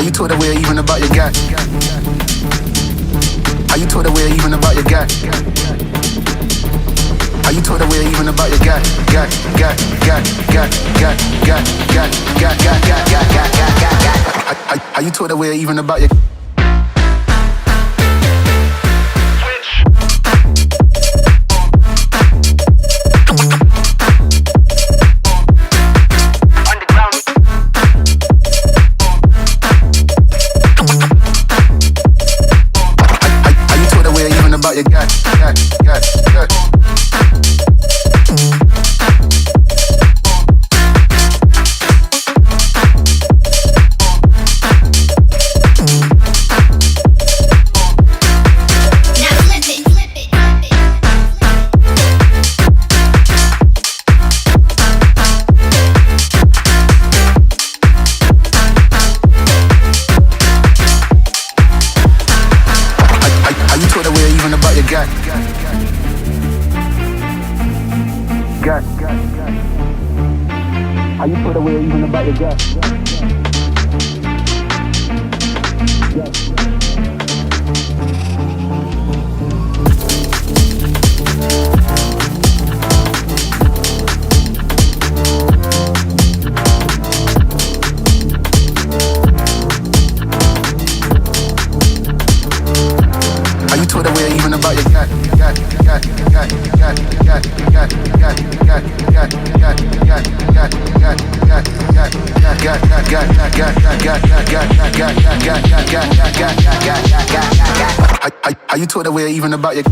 you taught aware even about your gat? Are you taught aware even about your gat? Are you taught aware even about your gat? Gat, gat, gat, gat, gat, gat, gat, gat, gat, gat, gat, gat, gat, gat. Are you taught aware even about your? You got, got, got, got. Are you put away even about your gut? Are you taught aware even about your gut? Gut, gut, gut, gut, gut, gut, gut, gut, gut, gut, gut, gut. Are you taught aware even about your